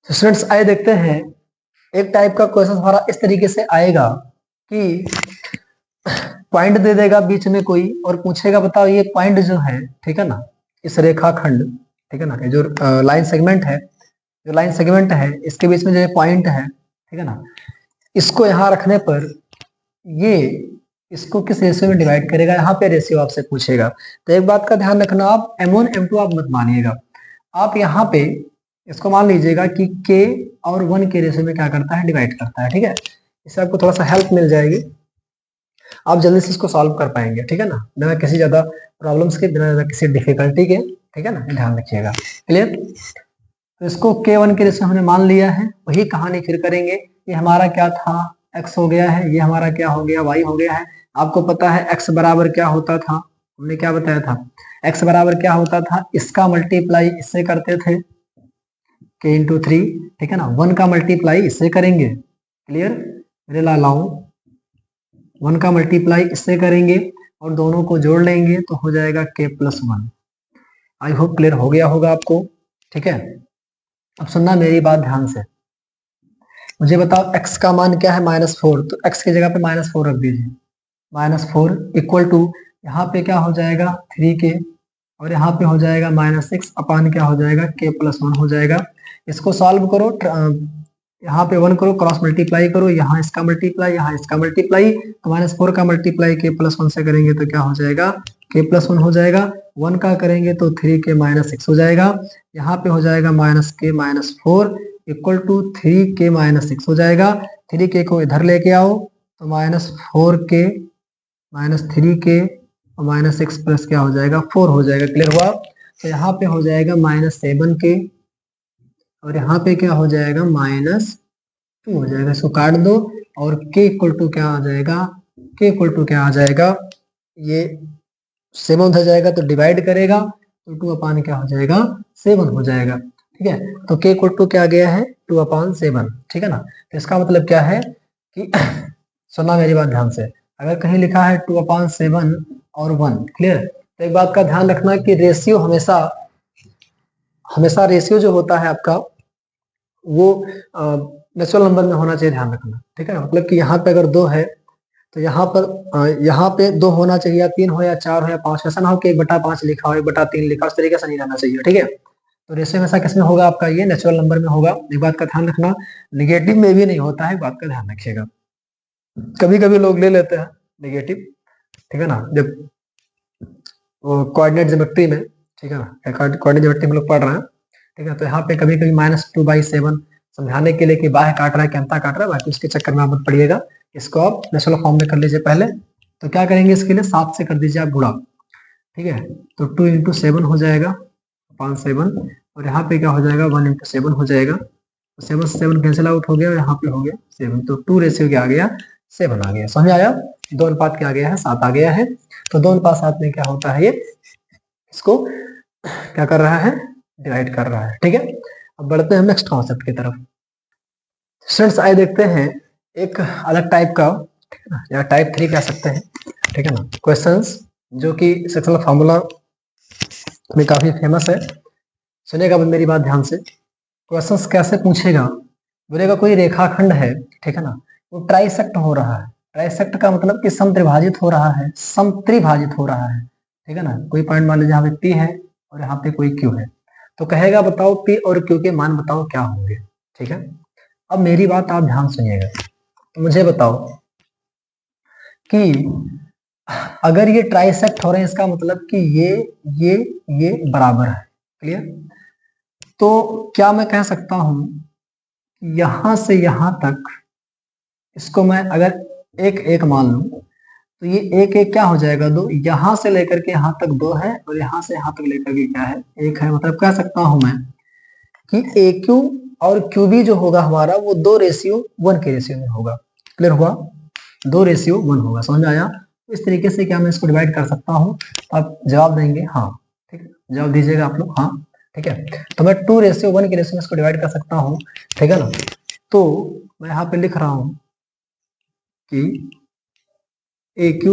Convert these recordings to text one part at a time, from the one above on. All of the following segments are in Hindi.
तो स्टूडेंट्स आइए देखते हैं, एक टाइप का क्वेश्चन हमारा इस तरीके से आएगा कि पॉइंट दे देगा बीच में कोई और पूछेगा बताओ ये पॉइंट जो है, ठीक है ना, इस रेखाखंड, ठीक है ना, ये जो लाइन सेगमेंट है, जो लाइन सेगमेंट है इसके बीच में जो पॉइंट है, ठीक है ना, इसको यहाँ रखने पर ये इसको किस रेशियो में डिवाइड करेगा, यहाँ पे रेशियो आपसे पूछेगा। तो एक बात का ध्यान रखना, आप M1 M2 आप मत मानिएगा, आप यहाँ पे इसको मान लीजिएगा कि k और 1 के रेशियो में क्या करता है, डिवाइड करता है, ठीक है। इससे आपको थोड़ा सा हेल्प मिल जाएगी, आप जल्दी से इसको सॉल्व कर पाएंगे, ठीक है ना, बिना किसी ज्यादा प्रॉब्लम्स के, बिना ज्यादा किसी डिफिकल्टी के, ठीक है ना, ध्यान रखिएगा। क्लियर? तो इसको k1 के रेशियो हमने मान लिया है, वही कहानी फिर करेंगे। ये हमारा क्या था, x हो गया है, ये हमारा क्या हो गया, y हो गया है। आपको पता है x बराबर क्या होता था, हमने क्या बताया था, x बराबर क्या होता था, इसका मल्टीप्लाई इससे करते थे k इंटू 3, ठीक है ना, 1 का मल्टीप्लाई इससे करेंगे। क्लियर मेरे लालाओं, 1 का मल्टीप्लाई इससे करेंगे और दोनों को जोड़ लेंगे तो हो जाएगा k+1। आई होप क्लियर हो गया होगा आपको, ठीक है। अब सुनना मेरी बात ध्यान से, मुझे बताओ x का मान क्या है, -4, तो x की जगह पे -4 रख दीजिए। -4 इक्वल टू यहाँ पे क्या हो जाएगा 3k और यहाँ पे हो जाएगा -6 अपान क्या हो जाएगा k+1 हो जाएगा। इसको सॉल्व करो, यहाँ पे 1 करो, क्रॉस मल्टीप्लाई करो, यहाँ इसका मल्टीप्लाई, यहाँ इसका मल्टीप्लाई, तो -4 का मल्टीप्लाई k+1 से करेंगे तो क्या हो जाएगा, k+1 हो जाएगा। 1 का करेंगे तो 3k -6 हो जाएगा, यहाँ पे हो जाएगा -k-4 इक्वल टू 3k -6 हो जाएगा। 3k को इधर लेके आओ तो -4k -3k और -6 प्लस क्या हो जाएगा 4 हो जाएगा। क्लियर हुआ? तो यहाँ पे हो जाएगा -7k और यहाँ पे क्या हो जाएगा -2 हो जाएगा। इसको काट दो और k इक्वल टू क्या आ जाएगा, k इक्वल टू क्या आ जाएगा, ये 7 हो जाएगा तो डिवाइड करेगा तो 2 क्या हो जाएगा 7 हो जाएगा, ठीक है। तो k इक्वल टू क्या आ गया है 2/7, ठीक है ना। तो इसका मतलब क्या है कि सुनना मेरी बात ध्यान से, अगर कहीं लिखा है 2/7 और 1, क्लियर, तो एक बात का ध्यान रखना कि रेशियो हमेशा हमेशा रेशियो जो होता है आपका वो नेचुरल नंबर में होना चाहिए, ध्यान रखना, ठीक है। मतलब कि यहाँ पे अगर 2 है तो यहाँ पे 2 होना चाहिए, या 3 हो या 4 हो या 5, ऐसा ना हो कि 1/5 लिखा हो, 1/3 लिखा, उस तरीके से नहीं रहना चाहिए, ठीक है। तो रेशियो हमेशा किसमें होगा आपका, ये नेचुरल नंबर में होगा। एक बात का ध्यान रखना, निगेटिव में भी नहीं होता है, एक बात का ध्यान रखिएगा। कभी कभी लोग ले लेते हैं निगेटिव, ठीक है ना, जब कोऑर्डिनेट ज्योमेट्री में, ठीक है ना, कोऑर्डिनेट ज्योमेट्री में लोग पढ़ रहे हैं, ठीक है, तो यहाँ पे कभी कभी -2/7 समझाने के लिए कि बाह्य काट रहा है कि अंता काट रहा है, बाकी उसके चक्कर में आप मत पड़िएगा, इसको आप नेचुरल फॉर्म में कर लीजिए पहले। तो क्या करेंगे इसके लिए, 7 से कर दीजिए आप गुणा, ठीक है, तो 2 इंटू 7 हो जाएगा 7 और यहाँ पे क्या हो जाएगा 1 इंटू 7 हो जाएगा, तो 7 से 7 कैंसिल आउट हो गया और यहाँ पे हो गया 7, तो 2 रेशियो क्या आ गया 7 आ गया। समझ आया? 2 अनुपात क्या आ गया है 7 आ गया है। तो 2 अनुपात 7 में क्या होता है, ये इसको क्या कर रहा है, डिवाइड कर रहा है, ठीक है। अब बढ़ते हैं नेक्स्ट कॉन्सेप्ट की तरफ। स्टूडेंट्स आइए देखते हैं एक अलग टाइप का, ठीक है ना, या टाइप 3 कह सकते हैं, ठीक है ना, क्वेश्चंस जो कि सेक्शनल फार्मूला में काफी फेमस है। सुनेगा मेरी बात ध्यान से, क्वेश्चंस कैसे पूछेगा, बोलेगा कोई रेखाखंड है, ठीक है ना, वो ट्राइसेक्ट हो रहा है। ट्राइसेक्ट का मतलब कि समत्रिभाजित हो रहा है, समत्रिभाजित हो रहा है, ठीक है ना। कोई पॉइंट मान लीजिए यहाँ पे P है और यहाँ पे कोई Q है, तो कहेगा बताओ P और Q के मान बताओ क्या होंगे, ठीक है। अब मेरी बात आप ध्यान सुनिएगा, तो मुझे बताओ कि अगर ये ट्राइसेक्ट हो रहे हैं, इसका मतलब कि ये बराबर है। क्लियर? तो क्या मैं कह सकता हूं यहां से यहां तक इसको मैं अगर एक एक मान लूं तो ये एक एक क्या हो जाएगा 2, यहां से लेकर के यहां तक 2 है और यहां से यहां तक लेकर के क्या है 1 है। मतलब कह सकता हूं मैं कि AQ और QB जो होगा हमारा वो 2:1 के रेशियो में होगा। क्लियर हुआ? 2:1 होगा। समझ में आया? इस तरीके से क्या मैं इसको डिवाइड कर सकता हूँ? आप जवाब देंगे हाँ, ठीक है, जवाब दीजिएगा आप लोग हाँ, ठीक है। तो मैं 2:1 के रेशियो में इसको डिवाइड कर सकता हूँ, ठीक है ना। तो मैं यहाँ पे लिख रहा हूँ कि AQ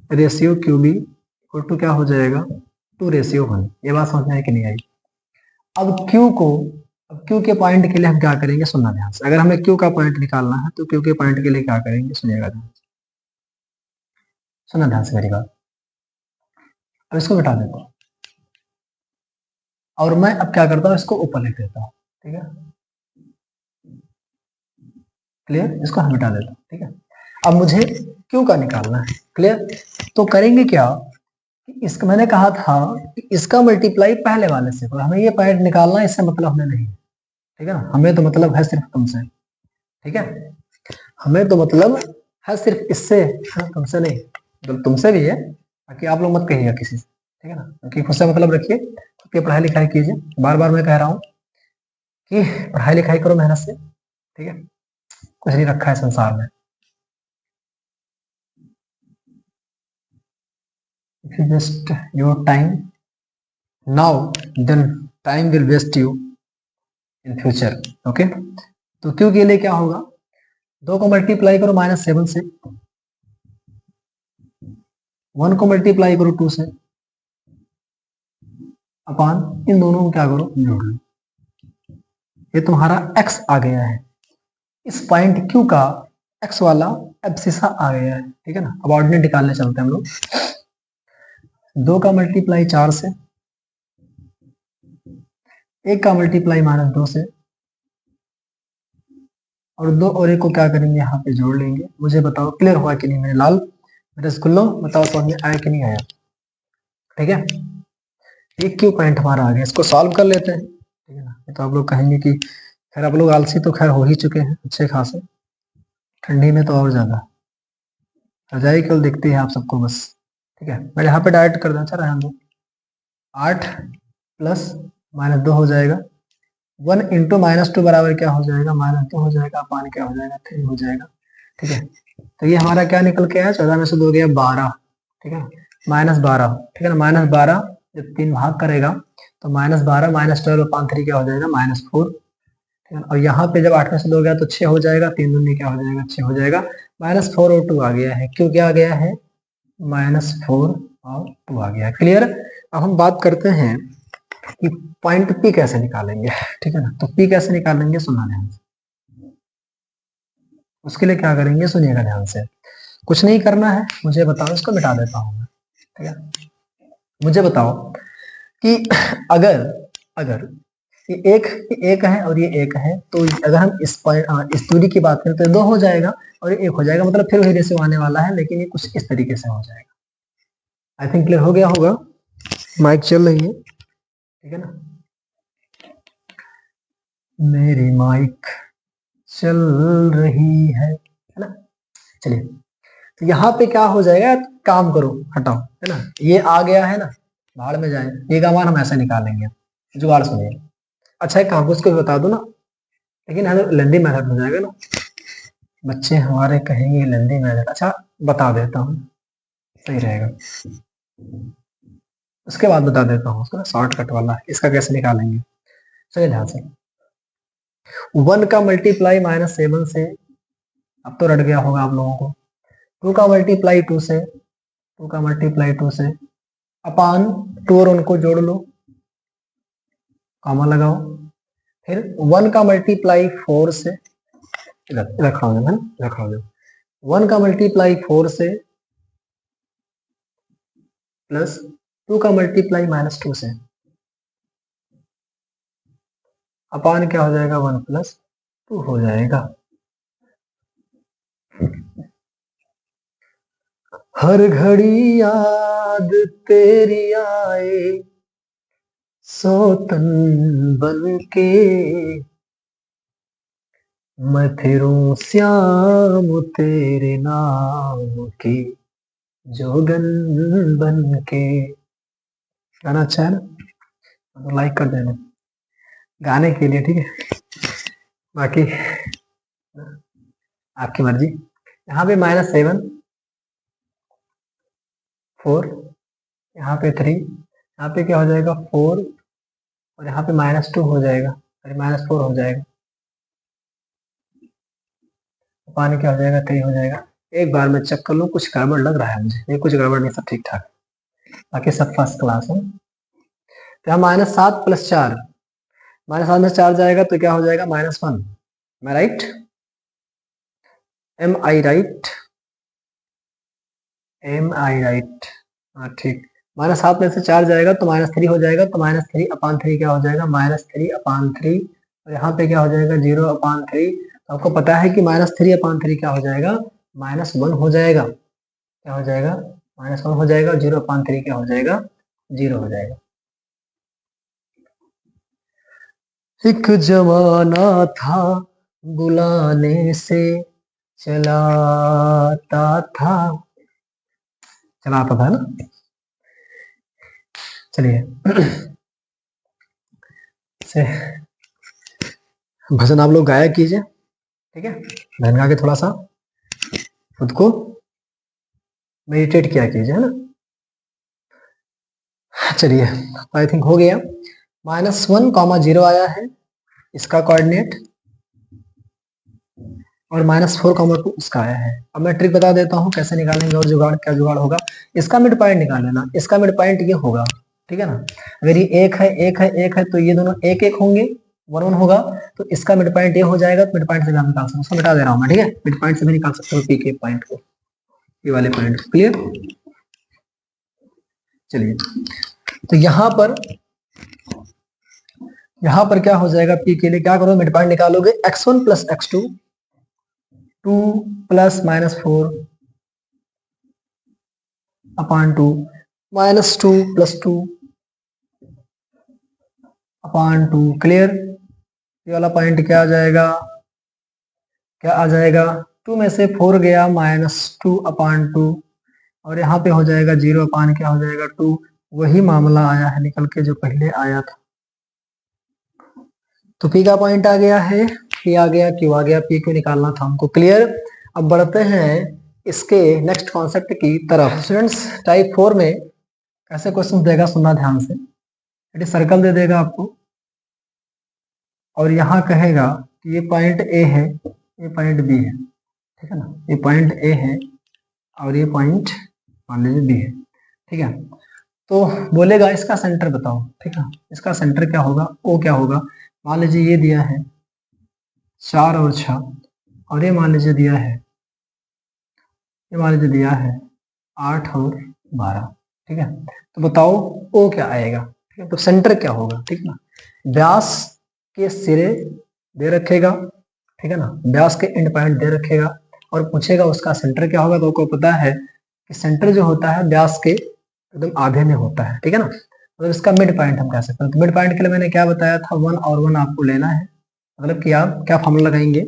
ratio QB equal to क्या हो जाएगा 2:1। ये बात समझ में है कि नहीं आई? अब क्यू के पॉइंट के लिए हम क्या करेंगे, सुनना ध्यान से। अगर हमें क्यू का पॉइंट निकालना है तो क्यू के पॉइंट के लिए क्या करेंगे, सुनिएगा ध्यान से, सुनना ध्यान से मेरी बात। अब इसको मिटा देता हूँ और मैं अब क्या करता हूँ, इसको ऊपर लिख देता हूँ, ठीक है, क्लियर। इसको हम मिटा देता हूँ, ठीक है। अब मुझे क्यू का निकालना है, क्लियर। तो करेंगे क्या, इसका मैंने कहा था कि इसका मल्टीप्लाई पहले वाले से, हमें ये पॉइंट निकालना है, इससे मतलब हमें नहीं, ठीक है ना। हमें तो मतलब है सिर्फ तुमसे, ठीक है, हमें तो मतलब है सिर्फ इससे, हाँ, तुमसे नहीं, मतलब तुमसे भी है, बाकी आप लोग मत कहिएगा किसी से, ठीक है ना, क्योंकि खुद से मतलब रखिए, खुद की पढ़ाई लिखाई कीजिए। बार बार मैं कह रहा हूँ कि पढ़ाई लिखाई करो मेहनत से, ठीक है, कुछ नहीं रखा है संसार में। If you waste your time now, then time will waste you in future, okay। तो क्यू के लिए क्या होगा, 2 को मल्टीप्लाई करो -7 से, 1 को मल्टीप्लाई करो 2 से, अपान इन दोनों को क्या करो, जोड़ लो। ये तुम्हारा x आ गया है, इस पॉइंट Q का x वाला एब्सिसा आ गया है, ठीक है ना। अब ऑर्डिनेट निकालने चलते हैं हम लोग। 2 का मल्टीप्लाई 4 से, 1 का मल्टीप्लाई -2 से, और 2 और 1 को क्या करेंगे, यहाँ पे जोड़ लेंगे। मुझे बताओ क्लियर हुआ कि नहीं मेरे लाल, मेरे रसगुल्लो, बताओ समझ में आया कि नहीं आया, ठीक है। ये क्यू पॉइंट हमारा आ गया, इसको सॉल्व कर लेते हैं, ठीक है ना। तो आप लोग कहेंगे कि खैर आप लोग आलसी तो खैर हो ही चुके हैं अच्छे खासे, ठंडी में तो और ज्यादा, रजाई केवल दिखती है आप सबको बस, ठीक है। मैं यहाँ पे डायरेक्ट कर दूँ, अच्छा रहने दो। 8 प्लस -2 हो जाएगा, 1 इंटू -2 बराबर क्या हो जाएगा, -2 हो जाएगा, अपान क्या हो जाएगा, 3 हो जाएगा, ठीक है। तो ये हमारा क्या निकल के आया, 14 में से 2 गया 12, ठीक है, -12, ठीक है ना। -12 जब 3 भाग करेगा तो -12 -12 अपान 3 क्या हो जाएगा, -4, ठीक है। और यहाँ पे जब 8 में से 2 गया तो 6 हो जाएगा, 3 दूनी क्या हो जाएगा, 6 हो जाएगा, -4 और 2 आ गया है, क्यों क्या आ गया है, -4 और 2 आ गया है, क्लियर। अब हम बात करते हैं कि पॉइंट पी कैसे निकालेंगे, ठीक है ना। तो पी कैसे निकालेंगे, सुनना ध्यान से। उसके लिए क्या करेंगे, सुनिएगा ध्यान से। कुछ नहीं करना है, मुझे बताओ, इसको मिटा देता हूँ मैं, ठीक है। मुझे बताओ कि अगर अगर ये एक है और ये एक है, तो अगर हम इस दूरी की बात करें तो 2 हो जाएगा और ये 1 हो जाएगा, मतलब फिर वही रेशियो आने वाला है, लेकिन ये कुछ इस तरीके से हो जाएगा। आई थिंक क्लियर हो गया होगा, माइक चल रही है, ठीक है ना। मेरी माइक चल रही है ना। चलिए, तो यहाँ पे क्या हो जाएगा, काम करो, हटाओ, है ना। ये आ गया है ना, भाड़ में जाए, ये का मान हम ऐसे निकालेंगे, जुगाड़ सुनिए। अच्छा एक काम, उसको भी बता दो ना, लेकिन है लेंदी मेथड हो जाएगा ना, बच्चे हमारे कहेंगे लेंदी मेथड, अच्छा बता देता हूँ, सही रहेगा। उसके बाद बता देता हूँ उसका शॉर्टकट वाला, इसका कैसे निकालेंगे, चलिए ध्यान से। 1 का मल्टीप्लाई -7 से, अब तो रट गया होगा आप लोगों को। 2 का मल्टीप्लाई 2 से, 2 का मल्टीप्लाई 2 से, अपान 2 और उनको जोड़ लो, कॉमा लगाओ। फिर 1 का मल्टीप्लाई 4 से, रखा हो है ना, रखा हो। 1 का मल्टीप्लाई 4 से प्लस 2 का मल्टीप्लाई -2 से, अपान क्या हो जाएगा, 1 + 2 हो जाएगा। हर घड़ी याद तेरी आए, सोतन बन के मैं फिरूं श्याम तेरे नाम की जोगन बन के। गाना अच्छा है ना, तो लाइक कर देना गाने के लिए, ठीक है। बाकी आपकी मर्जी। यहाँ पे -7, 4, यहाँ पे 3, यहाँ पे क्या हो जाएगा 4, और यहाँ पे -2 हो जाएगा, अरे -4 हो जाएगा, पानी क्या हो जाएगा, 3 हो जाएगा। एक बार मैं चेक कर लूँ, कुछ गड़बड़ लग रहा है मुझे, ये कुछ गड़बड़ नहीं, सब ठीक ठाक, बाकी सब फर्स्ट क्लास है। तो यहाँ -7 + 4, -7 में 4 जाएगा तो क्या हो जाएगा -1। मैं राइट? एम आई राइट? एम आई राइट? हाँ ठीक। -7 में से 4 जाएगा तो -3 हो जाएगा, तो -3/3 क्या हो जाएगा -3/3, और यहाँ पे क्या हो जाएगा 0/3। तो आपको पता है कि -3/3 क्या हो जाएगा -1 हो जाएगा। क्या हो जाएगा -1 हो जाएगा, 0/3 क्या हो जाएगा 0 हो जाएगा। एक जमाना था बुलाने से चलाता था, चलाता था ना। चलिए से भजन आप लोग गाया कीजिए, ठीक है। भजन गा के थोड़ा सा खुद को मेडिटेट किया कीजिए, है ना। चलिए आई थिंक हो गया। -1, 0 आया है इसका कोऑर्डिनेट, और -4, 2 इसका आया है। अब मैं ट्रिक बता देता हूँ कैसे निकालेंगे, और जुगाड़ क्या जुगाड़ होगा। इसका मिड पॉइंट निकाल लेना, इसका मिड पॉइंट ये होगा, ठीक है ना। अगर ये 1 है 1 है 1 है तो ये दोनों 1 1 होंगे, 1 1 होगा, तो इसका मिड पॉइंट ये हो जाएगा। तो मिड पॉइंट से भी आप निकाल सकते हो, उसको मिटा दे रहा हूँ मैं, ठीक है। मिड पॉइंट से भी निकाल सकते हो पी के पॉइंट को, ये वाले पॉइंट को। क्लियर? चलिए तो यहाँ पर क्या हो जाएगा, पी के लिए क्या करो, मिड पॉइंट निकालोगे x1 + x2, 2 + -4/2, -2 + 2/2। क्लियर? ये वाला पॉइंट क्या आ जाएगा, क्या आ जाएगा 2 में से 4 गया -2/2, और यहाँ पे हो जाएगा 0 अपान क्या हो जाएगा 2। वही मामला आया है निकल के जो पहले आया था। तो पी का पॉइंट आ गया है, पी आ गया, क्यू आ गया, पी क्यू निकालना था हमको। क्लियर? अब बढ़ते हैं इसके नेक्स्ट कॉन्सेप्ट की तरफ। स्टूडेंट्स टाइप 4 में कैसे क्वेश्चन देगा, सुनना ध्यान से। यदि सर्कल दे देगा आपको, और यहाँ कहेगा कि ये पॉइंट ए है, ये पॉइंट बी है, ठीक है ना। ये पॉइंट ए है और ये पॉइंट मान लीजिए बी है, ठीक है। तो बोलेगा इसका सेंटर बताओ, ठीक है। इसका सेंटर क्या होगा, ओ क्या होगा। मान लीजिए ये दिया है 4 और 6, और ये मान लीजिए दिया है, ये मान लीजिए दिया है 8 और 12, ठीक है। तो बताओ ओ क्या आएगा, ठीक है। तो सेंटर क्या होगा, ठीक है ना। व्यास के सिरे दे रखेगा, ठीक है ना, व्यास के एंड पॉइंट दे रखेगा, और पूछेगा उसका सेंटर क्या होगा। तो आपको पता है कि सेंटर जो होता है व्यास के एकदम आधे में होता है, ठीक है ना। मतलब इसका मिड पॉइंट हम कह सकते हैं। तो मिड पॉइंट के लिए मैंने क्या बताया था, 1 और 1 आपको लेना है। मतलब कि आप क्या फॉर्मूला लगाएंगे,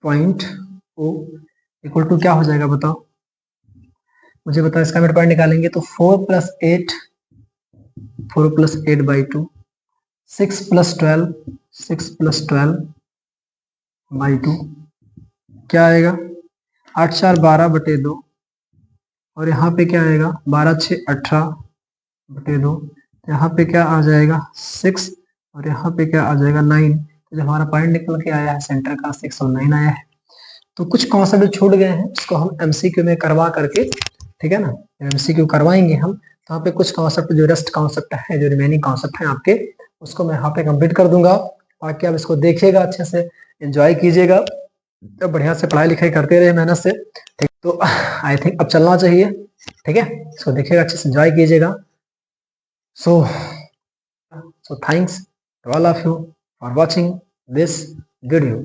पॉइंट ओ इक्वल टू क्या हो जाएगा बताओ, मुझे बताओ। इसका मिड पॉइंट निकालेंगे तो 4 + 8, 4 + 8/2, 6 + 12, 6 + 12/2 क्या आएगा 8 4 12/2, और यहाँ पे क्या आएगा 12 6 18/2। यहाँ पे क्या आ जाएगा 6, और यहाँ पे क्या आ जाएगा 9। तो जब हमारा पॉइंट निकल के आया है सेंटर का 6 और 9 आया है। तो कुछ कॉन्सेप्ट छूट गए हैं, उसको हम एमसीक्यू में करवा करके, ठीक है ना, एमसीक्यू करवाएंगे हम। तो यहाँ पे कुछ कॉन्सेप्ट जो रेस्ट कॉन्सेप्ट है, जो रिमेनिंग कॉन्सेप्ट है आपके, उसको मैं यहाँ पे कंप्लीट कर दूंगा। बाकी आप इसको देखिएगा, अच्छे से एंजॉय कीजिएगा, तो बढ़िया से पढ़ाई लिखाई करते रहे मेहनत से, ठीक। तो आई थिंक अब चलना चाहिए, ठीक है। इसको देखिएगा, अच्छे से एंजॉय कीजिएगा। So thanks to all of you for watching this video.